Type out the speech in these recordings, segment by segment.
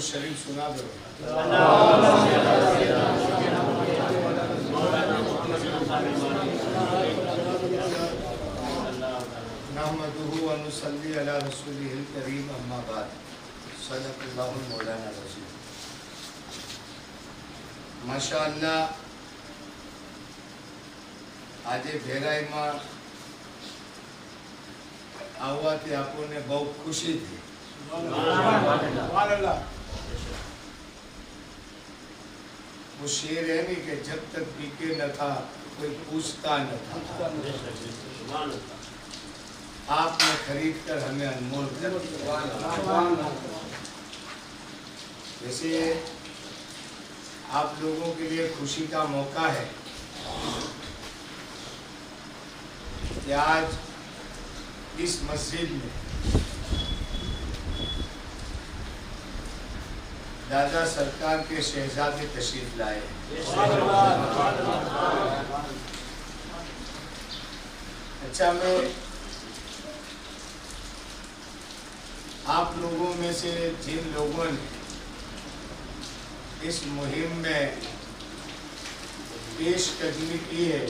شریف سنا دو. نحمدہ و نصلی علی رسولہ الکریم اما بعد. صدق اللہ مولانا العظیم. ماشاءاللہ آج بھیرائی میں آوا تھے آپ نے بہت خوشی تھی. وہ شعر ہے نہیں کہ جب تک پیکے نہ تھا کوئی پوچھتا نہ تھا. آپ نے خرید کر ہمیں انمول کر دیا. ویسے آپ لوگوں کے لیے خوشی کا موقع ہے کہ آج اس مسجد میں دادا سرکار کے شہزادے تشریف لائے. اچھا، میں آپ لوگوں میں سے جن لوگوں نے اس مہم میں پیش قدمی کی ہے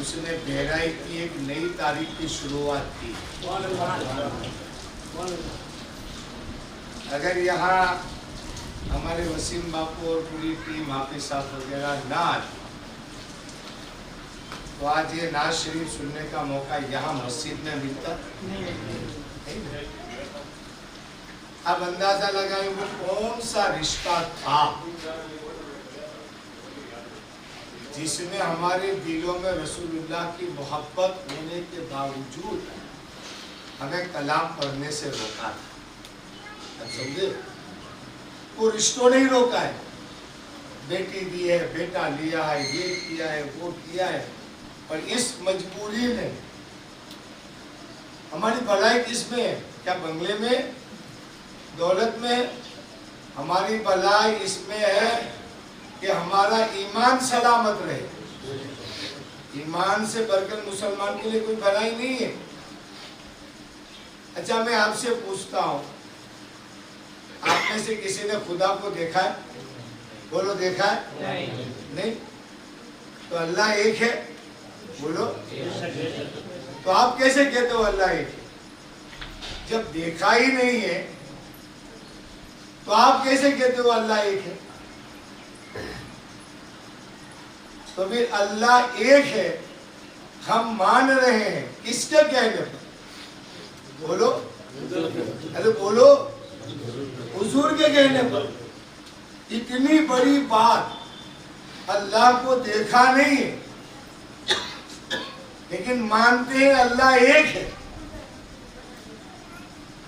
اس نے بہرائی کی ایک نئی تاریخ کی شروعات کی. اگر یہاں ہمارے وسیم باپو اور پوری ٹیم حافظ صاحب وغیرہ نہ آتی تو آج یہ نعت شریف سننے کا موقع یہاں مسجد میں ملتا. اب اندازہ لگائیں وہ کون سا رشتہ تھا جس نے ہمارے دلوں میں رسول اللہ کی محبت ہونے کے باوجود ہمیں کلام پڑھنے سے روکا تھا. سمجھے؟ وہ رشتوں نہیں روکا ہے. بیٹی دی ہے، بیٹا لیا ہے، یہ کیا ہے، وہ کیا ہے، پر اس مجبوری نے ہماری بھلائی کس میں ہے؟ کیا بنگلے میں، دولت میں؟ ہماری بھلائی اس میں ہے کہ ہمارا ایمان سلامت رہے. ایمان سے بڑھ کر مسلمان کے لیے کوئی بھلائی نہیں ہے. اچھا، میں آپ سے پوچھتا ہوں، آپ میں سے کسی نے خدا کو دیکھا ہے؟ بولو دیکھا ہے؟ نہیں. تو اللہ ایک ہے؟ بولو. تو آپ کیسے کہتے ہو اللہ ایک ہے؟ جب دیکھا ہی نہیں ہے تو آپ کیسے کہتے ہو اللہ ایک ہے؟ تو پھر اللہ ایک ہے ہم مان رہے ہیں کس کے کہنے پر؟ بولو. ارے بولو. حضور کے کہنے پر. اتنی بڑی بات، اللہ کو دیکھا نہیں ہے لیکن مانتے ہیں اللہ ایک ہے.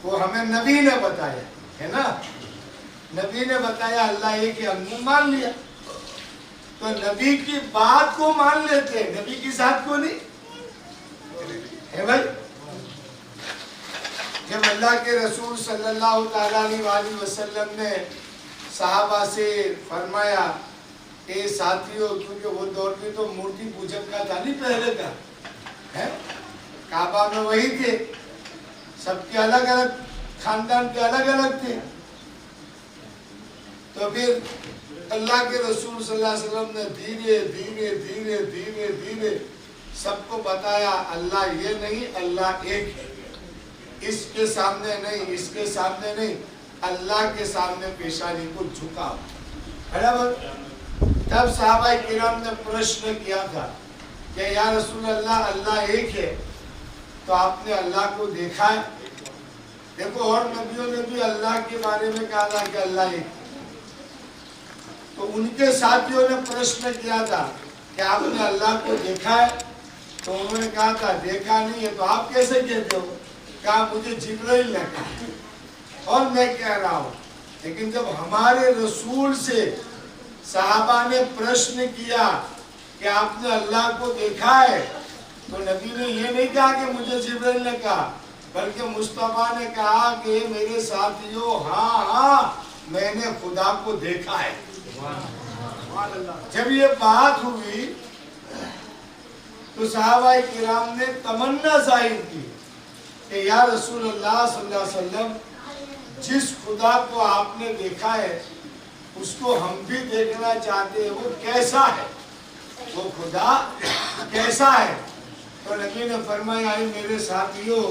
وہ ہمیں نبی نے بتایا ہے نا. نبی نے بتایا اللہ ایک ہے، ہم نے مان لیا. تو نبی کی بات کو مان لیتے ہیں، نبی کی ذات کو نہیں ہے بھائی. جب اللہ کے رسول صلی اللہ تعالیٰ علیہ وسلم نے صحابہ سے فرمایا اے ساتھیوں، کیونکہ وہ دور میں تو مورتی پوجن کا تھا نہیں پہلے کا ہے، کعبہ میں وہی تھے، سب کے الگ الگ خاندان کے الگ الگ تھے. تو پھر اللہ کے رسول صلی اللہ علیہ وسلم نے دھیرے دھیرے دھیرے دھیرے دھیرے سب کو بتایا اللہ یہ نہیں، اللہ ایک ہے. اس کے سامنے نہیں، اس کے سامنے نہیں، اللہ کے سامنے پیشانی کو جھکا. تب صحابہ کرام نے پرشن کیا تھا کہ یا رسول اللہ، اللہ ایک ہے تو آپ نے اللہ کو دیکھا ہے؟ دیکھو اور نبیوں نے بھی اللہ کے بارے میں کہا تھا کہ اللہ ایک ہے. تو ان کے ساتھیوں نے پرشن کیا تھا کہ آپ نے اللہ کو دیکھا ہے؟ تو انہوں نے کہا تھا دیکھا نہیں ہے. تو آپ کیسے کہتے ہو؟ کہا مجھے جبرائیل نے کہا اور میں کہہ رہا ہوں. لیکن جب ہمارے رسول سے صحابہ نے پرشن کیا کہ آپ نے اللہ کو دیکھا ہے تو نبی نے یہ نہیں کہا کہ مجھے جبرائیل نے کہا، بلکہ مصطفیٰ نے کہا کہ میرے ساتھیوں ہاں ہاں میں نے خدا کو دیکھا ہے. جب یہ بات ہوئی تو صحابہ کرام نے تمنا ظاہر کی کہ یا رسول اللہ صلی اللہ علیہ وسلم जिस खुदा को आपने देखा है उसको हम भी देखना चाहते हैं, वो कैसा है, वो खुदा कैसा है। तो नबी ने फरमाया, आई मेरे साथियों,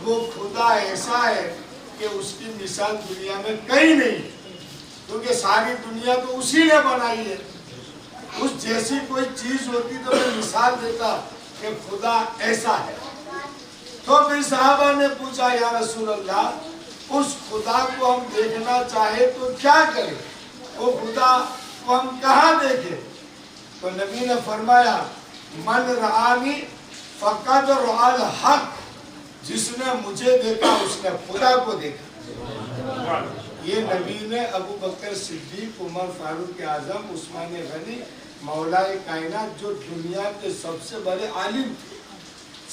वो खुदा ऐसा है कि उसकी मिसाल दुनिया में कहीं नहीं, क्योंकि सारी दुनिया तो उसी ने बनाई है। उस जैसी कोई चीज होती तो मैं मिसाल देता कि खुदा ऐसा है। तो फिर साहबा ने पूछा, या रसूल अल्लाह, उस खुदा को हम देखना चाहे तो क्या करें, वो खुदा को हम कहाँ देखें? तो नबी ने फरमाया, मन रानी फकद रअल हक, जिसने मुझे देखा उसने खुदा को देखा। ये नबी ने अबू बकर सिद्दीक, उमर फारूक आजम, उस्मान गनी, मौलाए कायनात, जो दुनिया के सबसे बड़े आलिम थे,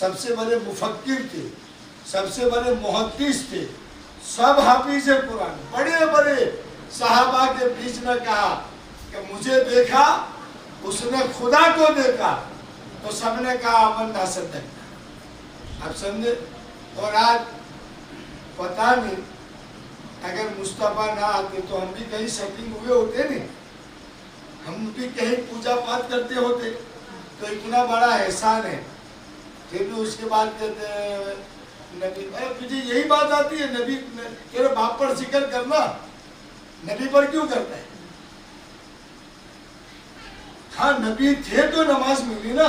सबसे बड़े मुफक्किर थे, सबसे बड़े मुहद्दिस थे, सब हाफिज कुरान, बड़े बड़े सहाबा के बीच में कहा कि मुझे देखा उसने खुदा को देखा, तो सबने कहा अमन ना सदक। आप समझे? और आज पता नहीं, अगर मुस्तफा ना आते तो हम भी कहीं शॉपिंग हुए होते नहीं, हम भी कहीं पूजा पाठ करते होते। तो इतना बड़ा एहसान है, फिर भी उसके बाद कहते हैं नबी, अरे तुझे यही बात आती है, नबी तेरे बाप पर जिक्र करना, नबी पर क्यों करता है? हाँ, नबी थे तो नमाज मिली ना,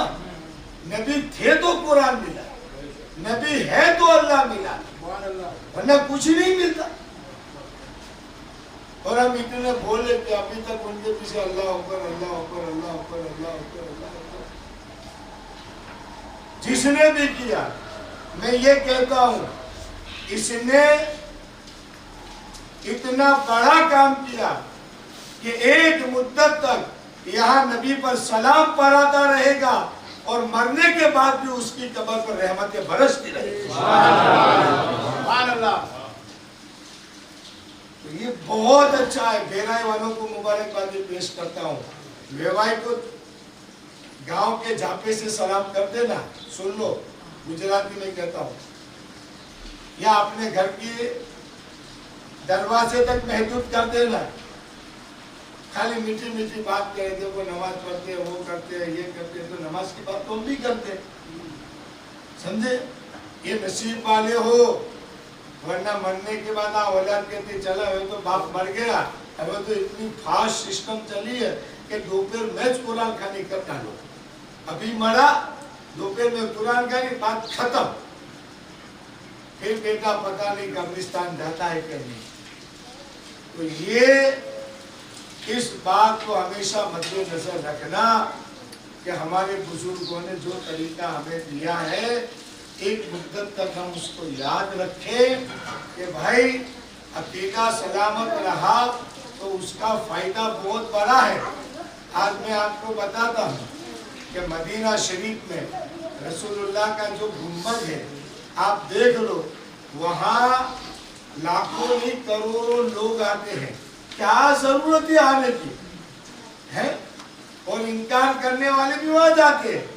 नबी थे तो कुरान मिला, नबी है तो अल्लाह मिला, वरना कुछ नहीं मिलता। और हम इतने बोले कि अभी तक उनके पीछे अल्लाह अकबर, अल्लाह अकबर, अल्लाह अकबर, अल्लाह अकबर, अल्लाह अकबर। जिसने भी किया, मैं ये कहता हूं, इसने इतना बड़ा काम किया कि एक मुद्दत तक यहाँ नबी पर सलाम पढ़ाता रहेगा और मरने के बाद भी उसकी कब्र पर रहमतें बरसती रहेगी। सुभान अल्लाह। तो ये बहुत अच्छा है। बेराई वालों को मुबारकबादी पेश करता हूँ। बेवाई को गांव के झापे से सलाम कर देना, सुन लो, गुजराती में कहता हूँ, या अपने घर के दरवाजे तक महदूद कर देना, खाली मीठी मीठी बात कह दे, वो नमाज पढ़ते हैं, वो करते हैं, ये करते हैं, तो नमाज की बात तो हम भी करते हैं, समझे? ये नसीब वाले हो, वरना मरने के बाद औलाद कहती चला है तो बाप मर गया, अब तो इतनी फास्ट सिस्टम चली है कि दोपहर में कुरान खानी कर डालो, अभी मरा दोपहर में कुरान खानी, बात खत्म, फिर बेटा पता नहीं कब्रिस्तान जाता है कि नहीं। तो ये इस बात को हमेशा मद्देनजर रखना कि हमारे बुजुर्गों ने जो तरीका हमें दिया है, एक मुद्दत तक हम उसको याद रखें कि भाई अकीदा सलामत रहा तो उसका फायदा बहुत बड़ा है। आज मैं आपको बताता हूँ कि मदीना शरीफ में रसूलुल्लाह का जो गुंबद है, आप देख लो, वहाँ लाखों नहीं करोड़ों लोग आते हैं, क्या जरूरत है आने की है? और इनकार करने वाले भी वहां जाते हैं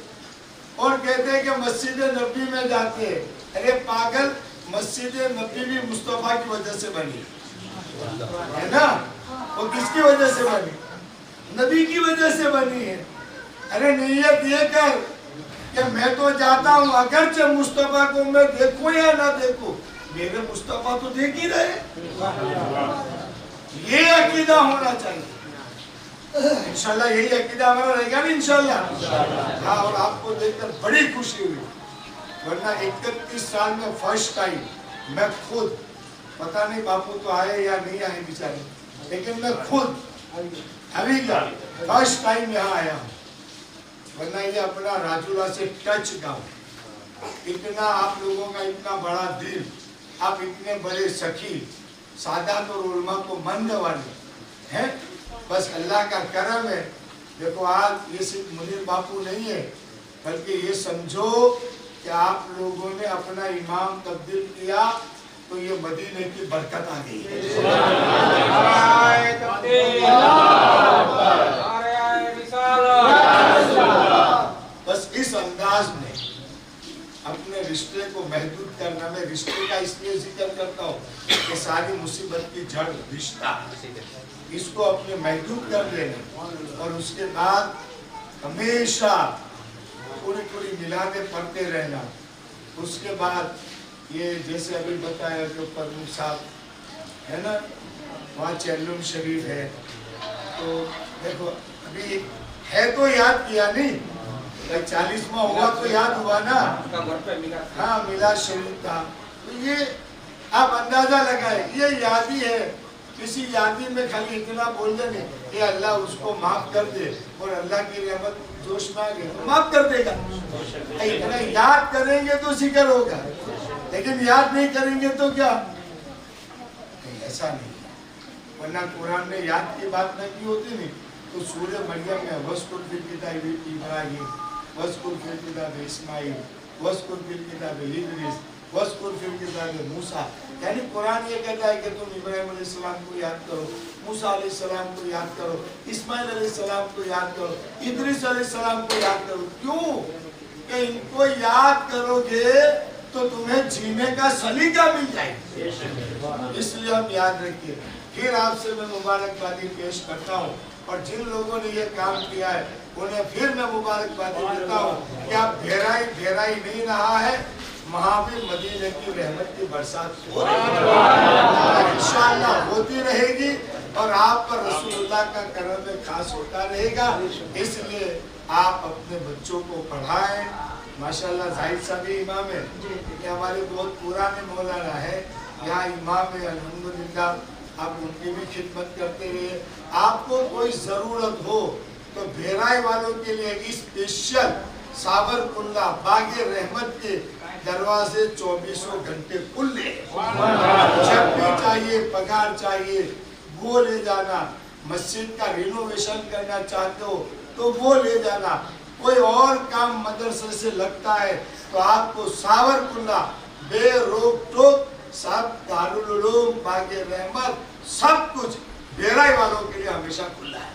और कहते हैं कि मस्जिद नबी में जाते हैं। अरे पागल, मस्जिद नबी भी मुस्तफा की वजह से बनी है ना? वो किसकी वजह से बनी? नबी की वजह से बनी है। अरे नीयत ये कर कि मैं तो जाता हूँ, अगरचे मुस्तफा को मैं देखूं या ना देखूं, मेरे मुस्तफा तो देख ही रहे। ये अकीदा होना चाहिए। इंशाल्लाह यही अकीदा हमारा रहेगा ना, इंशाल्लाह। हाँ, और आपको देखकर बड़ी खुशी हुई, वरना 31 साल में फर्स्ट टाइम मैं खुद, पता नहीं बापू तो आए या नहीं आए बेचारे, लेकिन मैं खुद अभी फर्स्ट टाइम यहाँ आया हूँ। वरना ये अपना राजूला से टच गाँव, इतना आप लोगों का इतना बड़ा दिल, आप इतने बड़े सखी, सादात और उलमा को मानने वाले हैं, बस अल्लाह का करम है। देखो आज ये सिर्फ मुनीर बापू नहीं है, बल्कि ये समझो कि आप लोगों ने अपना इमाम तब्दील किया तो ये मदीने की बरकत आ गई है। बस इस अंदाज में अपने रिश्ते को महदूद करना। मैं रिश्ते का इसलिए जिक्र करता हूँ कि सारी मुसीबत की जड़ रिश्ता, इसको अपने महदूद कर लेना और उसके बाद हमेशा थोड़ी थोड़ी मिलाने पड़ते रहना। उसके बाद ये जैसे अभी बताया जो प्रमुख साहब है ना, वहाँ चेल्लुम शरीफ है, तो देखो अभी है तो याद किया नहीं, 40वां हुआ तो याद हुआ ना, हाँ मिलाद शरीफ था। तो ये आप अंदाजा लगाए, ये याद ही है। किसी यादी में खाली इतना बोल देने कि अल्लाह उसको माफ कर दे और अल्लाह की रहमत जोश में आ गई तो माफ कर देगा। इतना याद करेंगे तो जिक्र होगा, लेकिन याद नहीं करेंगे तो क्या, ऐसा नहीं है। वरना कुरान ने याद की बात न की होती नहीं तो सूरह मरियम में वस्कुर फिल किताब इब्राहीम, वस्कुर फिल किताब इस्माइल, वस्कुर फिल किताब इदरीस, वस्कुर फिल किताब मूसा। यानी कुरान ये कहता है कि तुम इब्राहिम अलैहिस्सलाम को याद करो, मूसा अलैहिस्सलाम को याद करो, इस्माइल अलैहिस्सलाम को याद करो, इदरीस अलैहिस्सलाम को याद करो। क्यों? कि इनको याद करोगे तो तुम्हें जीने का सलीका मिल जाएगा, इसलिए हम याद रखिए। फिर आपसे मैं मुबारकबादी पेश करता हूँ और जिन लोगों ने ये काम किया है उन्हें फिर मैं मुबारकबादी देता हूँ कि आप घेराई नहीं रहा है, महावीर मदीने की रहमत की बरसात इंशाअल्लाह होती रहेगी और आप पर रसूलुल्लाह का करम खास होता रहेगा। इसलिए आप अपने बच्चों को पढ़ाएं। माशाअल्लाह जाहिद साहब इमाम है, ये हमारे बहुत पुराने मौलाना है, यहाँ इमाम है अल्हम्दुलिल्लाह। आप उनकी भी खिदमत करते रहिए। आपको कोई जरूरत हो तो भेराई वालों के लिए स्पेशल सावरकुल्ला बागे रहमत के दरवाजे 24 घंटे खुले। जब भी चाहिए, पगार चाहिए, वो ले जाना। मस्जिद का रिनोवेशन करना चाहते हो तो वो ले जाना। कोई और काम मदरसे से लगता है तो आपको सावरकुल्ला बेरोक टोक सब दारुल उलूम बागे रहमत सब कुछ बेराई वालों के लिए हमेशा खुला है।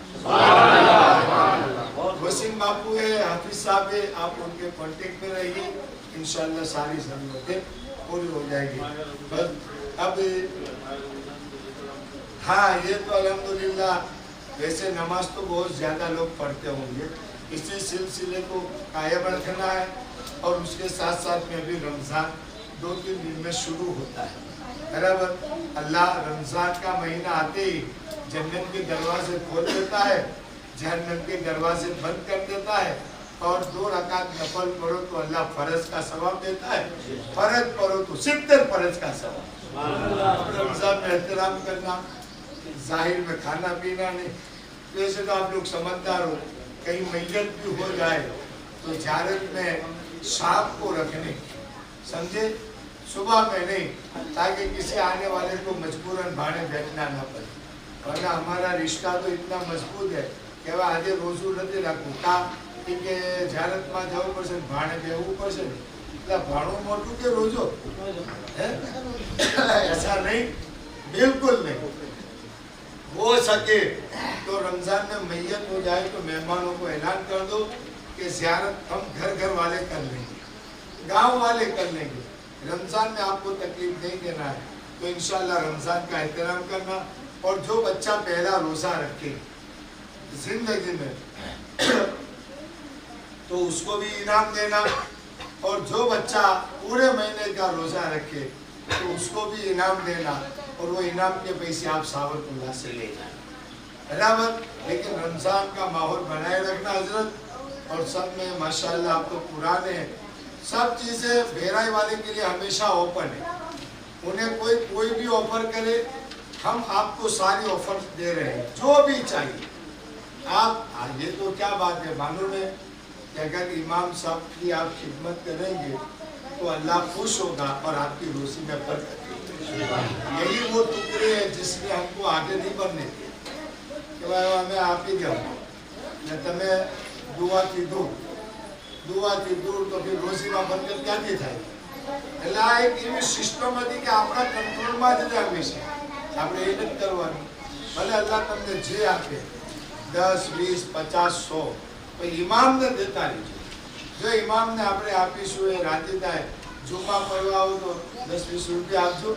वसीम बापू है, हाफिज साहब है, आप उनके कांटेक्ट में रहिए, इंशाल्लाह सारी जरूरतें पूरी हो जाएगी। बस अब हाँ, ये तो अल्हम्दुलिल्लाह वैसे नमाज तो बहुत ज्यादा लोग पढ़ते होंगे, इसी सिलसिले को कायम रखना है। और उसके साथ साथ में भी रमजान 2-3 दिन में शुरू होता है बराबर। अल्लाह रमजान का महीना आते ही जन्नत के दरवाजे खोल देता है, जहन्नम के दरवाजे बंद कर देता है। और 2 रकात नफल पढ़ो तो अल्लाह फर्ज का सवाब देता है, फर्ज पढ़ो तो 70 फर्ज का सवाब। रमजान में एहतराम करना, जाहिर में खाना पीना नहीं। वैसे तो आप लोग समझदार हो, कहीं मैयत भी हो जाए तो जारत में शाम को रखने, समझे, सुबह में नहीं, ताकि किसी आने वाले को मजबूरन भाड़े बैठना ना पड़े। वरना हमारा रिश्ता तो इतना मजबूत है कि वह आधे रोजू नहीं रखू का कि जारत में जવું પડશે, ભાણે બેહવું પડશે, એટલે ભાણું મોટું કે રોજો ऐसा नहीं, बिल्कुल नहीं। हो सके तो रमजान में मैयत हो जाए तो मेहमानों को ऐलान कर दो कि ज़ियारत हम घर वाले कर लेंगे, गांव वाले कर लेंगे। रमजान में आपको तकलीफ नहीं देना है तो इंशाल्लाह रमजान का एहतराम करना। और जो बच्चा पहला रोजा रखे जिंदगी में तो उसको भी इनाम देना, और जो बच्चा पूरे महीने का रोजा रखे तो उसको भी इनाम देना, और वो इनाम के पैसे आप सावरकुल्ला से ले जाए बराबर। लेकिन रमजान का माहौल बनाए रखना हजरत, और सब में माशाल्लाह आप तो पुराने हैं, सब चीजें भेराई वाले के लिए हमेशा ओपन है। उन्हें कोई भी ऑफर करे, हम आपको सारी ऑफर दे रहे हैं, जो भी चाहिए आप। ये तो क्या बात है, मालूम है कि अगर इमाम साहब की आप खिदमत करेंगे तो अल्लाह खुश होगा और आपकी रोजी में बरकत। यही वो टुकड़े हैं जिसमें हमको आगे नहीं बढ़ने कि भाई हमें आप ही जाओ न तमे दुआ थी दूर तो फिर रोजी में बरकत क्या थी થાય। એટલે આ એક એવી સિસ્ટમ હતી કે આપણા કંટ્રોલમાં જ રહે હંમેશા, આપણે એ નથી કરવાનું। ભલે અલ્લાહ તમને જે આપે 10, 20, 50, 100 તો ઇમામને દેતા રહીજો। જો ઇમામને આપણે આપીશું એ રાજી થાય जुम्मा पढ़वा हो तो 10-20 रुपया आपजो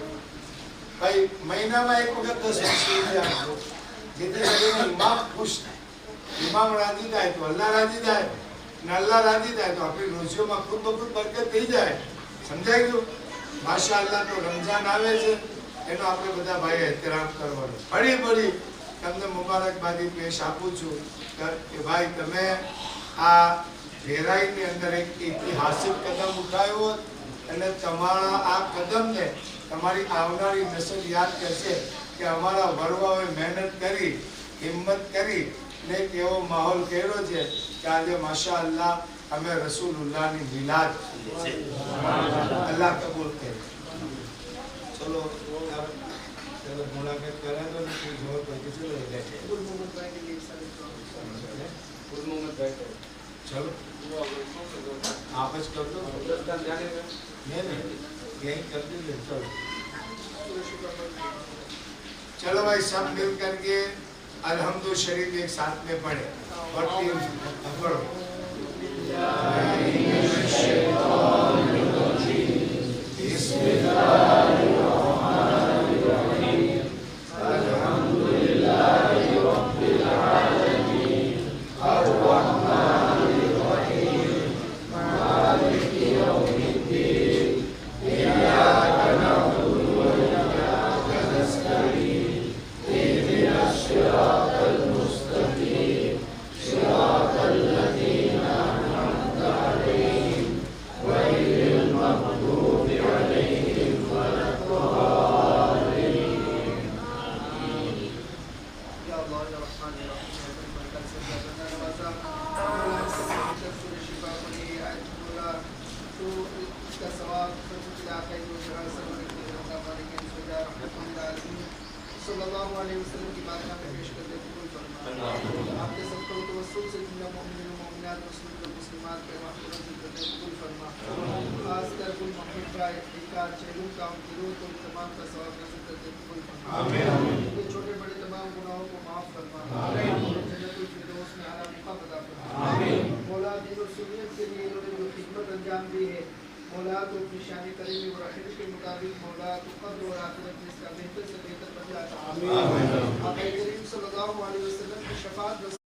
भाई महीना में एक वक्त 10-20 रुपया आपजो जितने કરીને इमाम खुश થાય इमाम राजी થાય તો અલ્લાહ રાજી થાય ને અલ્લાહ રાજી થાય તો આપણી રોજીઓમાં ખુદ બખુદ બરકત થઈ જાય સમજાઈ ગયું માશાઅલ્લાહ તો રમજાન આવે છે એનો આપણે બધા ભાઈ એહતરામ કરવાનો બડી બડી તમને મુબારકબાદી પેશ આપું છું કે ભાઈ તમે આ વેરાઈની અંદર એક ઐતિહાસિક કદમ ઉઠાવ્યો અને તમારા આ કદમને તમારી આવનારી નસલ યાદ કરશે કે અમારા વડવાઓએ મહેનત કરી હિંમત કરી ને કેવો માહોલ કર્યો છે કે આજે માશાઅલ્લાહ અમે રસૂલુલ્લાહની મિલાદ અલ્લાહ કબૂલ કરે ચલો चलो मुलाकात करा तो कुछ और पता चलो गुल मोहम्मद भाई के लिए गुल मोहम्मद भाई चलो आपस कर दो नहीं यही कर दीजिए चलो भाई सब मिल करके अलहम्दुलिल्लाह शरीफ एक साथ में पढ़े और तीन पढ़ो सल्लल्लाहु अलैहि वसल्लम की बारगाह में पेश करते कबूल फरमा आपके सबको तवस्सुल से जिंदा मोमिन और मोमिनात मुस्लिम और मुस्लिमात के माफ़िरत करते कबूल फरमा खासकर कुल मोहम्मद भाई इकार चेलू का उनकी रूह को तमाम का सवाब नसीब करते कबूल फरमा आमीन आमीन छोटे बड़े तमाम गुनाहों को माफ फरमा आमीन जन्नतुल फिरदौस में आला मुकाम अता फरमा आमीन मौला दीन और सुन्नत के लिए इन्होंने जो खिदमत अंजाम दी है मौला तो अपनी शान करीम और रहमत के मुताबिक मौला तो कब्र और आखिरत में इसका बेहतर से बेहतर बदला अता फरमा आमीन आमीन आप करीम सल्लल्लाहु अलैहि वसल्लम की शफाअत